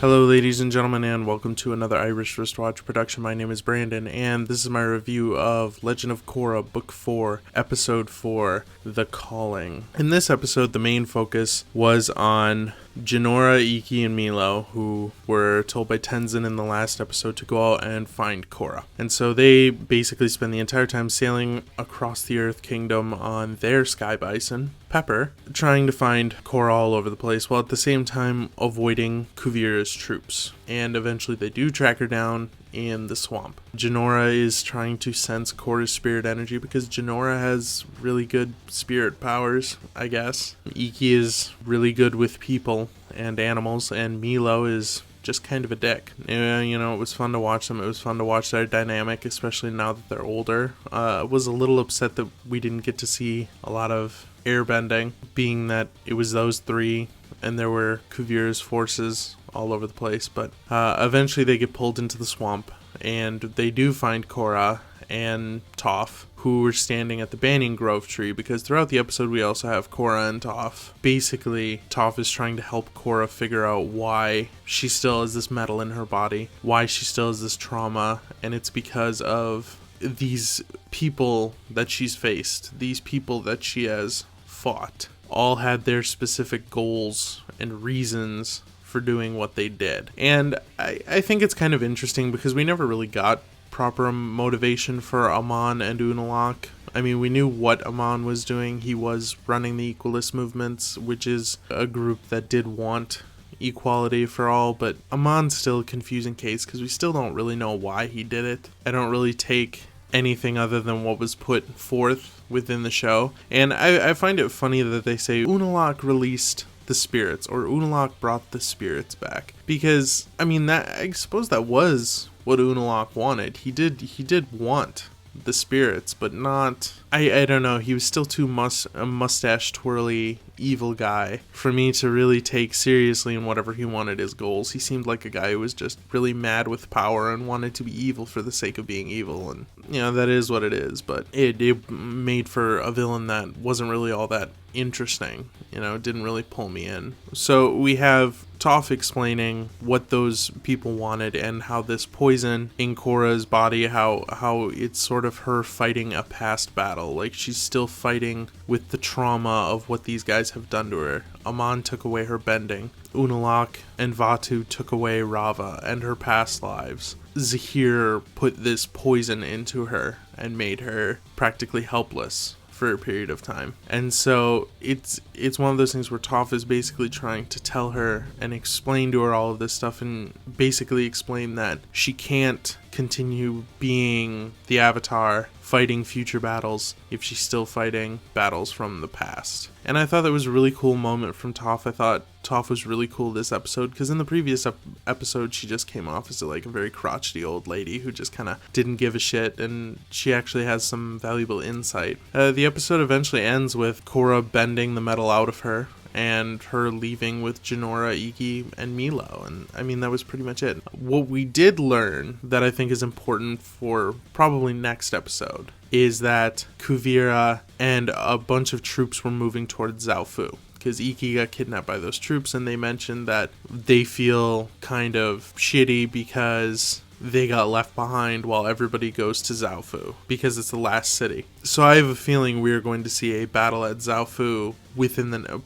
Hello ladies and gentlemen, and welcome to another Irish Wristwatch production. My name is Brandon, and this is my review of Legend of Korra Book 4, Episode 4, The Calling. In this episode, the main focus was on Jinora, Ikki, and Milo, who were told by Tenzin in the last episode to go out and find Korra. And so they basically spend the entire time sailing across the Earth Kingdom on their Sky Bison, Pepper, trying to find Korra all over the place, while at the same time avoiding Kuvira's troops. And eventually they do track her down in the swamp. Jinora is trying to sense Korra's spirit energy because Jinora has really good spirit powers, I guess. Ikki is really good with people and animals, and Milo is just kind of a dick. You know, it was fun to watch them. It was fun to watch their dynamic, especially now that they're older. I was a little upset that we didn't get to see a lot of airbending, being that it was those three and there were Kuvira's forces all over the place. But eventually they get pulled into the swamp, and they do find Korra and Toph, who were standing at the Banyan Grove tree, because throughout the episode we also have Korra and Toph. Basically, Toph is trying to help Korra figure out why she still has this metal in her body, why she still has this trauma, and it's because of these people that she's faced, these people that she has fought, all had their specific goals and reasons for doing what they did. And I think it's kind of interesting because we never really got proper motivation for Amon and Unalaq. I mean, we knew what Amon was doing. He was running the Equalist movements, which is a group that did want equality for all, but Amon's still a confusing case because we still don't really know why he did it. I don't really take anything other than what was put forth within the show. And I find it funny that they say Unalaq released the spirits, or Unalaq brought the spirits back, because I mean, that I suppose that was what Unalaq wanted. He did want the spirits, but not, I don't know, he was still too a mustache twirly evil guy for me to really take seriously in whatever he wanted his goals. He seemed like a guy who was just really mad with power and wanted to be evil for the sake of being evil, and you know, that is what it is, but it made for a villain that wasn't really all that interesting. You know, it didn't really pull me in. So we have Toph explaining what those people wanted and how this poison in Korra's body, how it's sort of her fighting a past battle. Like, she's still fighting with the trauma of what these guys have done to her. Amon took away her bending. Unalaq and Vatu took away Rava and her past lives. Zahir put this poison into her and made her practically helpless for a period of time. And so it's one of those things where Toph is basically trying to tell her and explain to her all of this stuff, and basically explain that she can't continue being the Avatar fighting future battles if she's still fighting battles from the past. And I thought that was a really cool moment from Toph. I thought Toph was really cool this episode, because in the previous episode she just came off as like a very crotchety old lady who just kind of didn't give a shit, and she actually has some valuable insight. The episode eventually ends with Korra bending the metal out of her, and her leaving with Jinora, Ikki, and Milo. And I mean, that was pretty much it. What we did learn that I think is important for probably next episode is that Kuvira and a bunch of troops were moving towards Zaofu, because Ikki got kidnapped by those troops, and they mentioned that they feel kind of shitty because they got left behind while everybody goes to Zaofu, because it's the last city. So I have a feeling we are going to see a battle at Zaofu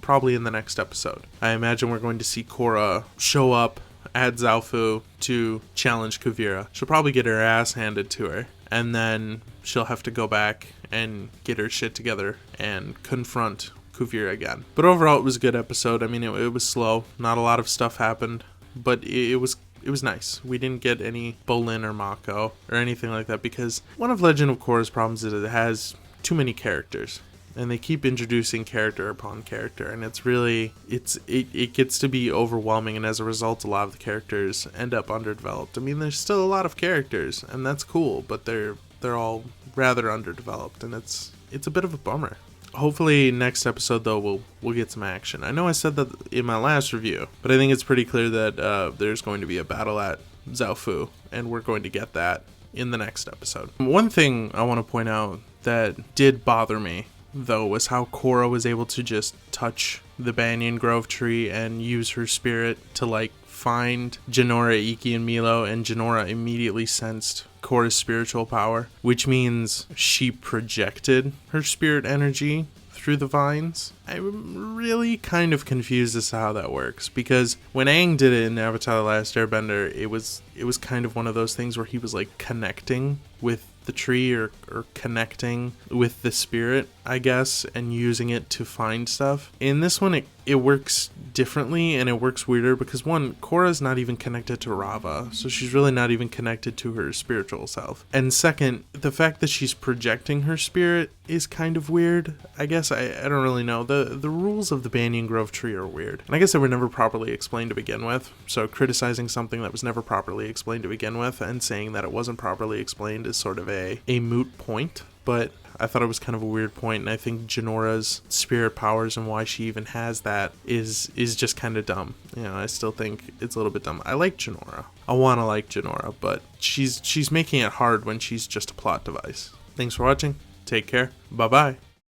probably in the next episode. I imagine we're going to see Korra show up at Zaofu to challenge Kuvira. She'll probably get her ass handed to her, and then she'll have to go back and get her shit together and confront Kuvira again. But overall, it was a good episode. I mean, it was slow. Not a lot of stuff happened, but it was nice. We didn't get any Bolin or Mako or anything like that, because one of Legend of Korra's problems is it has too many characters, and they keep introducing character upon character, and it gets to be overwhelming, and as a result a lot of the characters end up underdeveloped. I mean, there's still a lot of characters, and that's cool, but they're all rather underdeveloped, and it's a bit of a bummer. Hopefully next episode, though, we'll get some action. I know I said that in my last review, but I think it's pretty clear that there's going to be a battle at Zaofu, and we're going to get that in the next episode. One thing I want to point out that did bother me though, was how Korra was able to just touch the Banyan Grove tree and use her spirit to, like, find Jinora, Ikki, and Milo, and Jinora immediately sensed Korra's spiritual power, which means she projected her spirit energy through the vines. I'm really kind of confused as to how that works, because when Aang did it in Avatar: The Last Airbender, it was kind of one of those things where he was like connecting with the tree or connecting with the spirit, I guess, and using it to find stuff. In this one, it works differently, and it works weirder because, one, Korra's not even connected to Rava, so she's really not even connected to her spiritual self. And second, the fact that she's projecting her spirit is kind of weird. I guess I don't really know. The rules of the Banyan Grove tree are weird, and I guess they were never properly explained to begin with, so criticizing something that was never properly explained to begin with and saying that it wasn't properly explained is sort of a moot point. But I thought it was kind of a weird point, and I think Jinora's spirit powers and why she even has that is just kind of dumb. You know, I still think it's a little bit dumb. I like Jinora. I want to like Jinora, but she's making it hard when she's just a plot device. Thanks for watching. Take care. Bye-bye.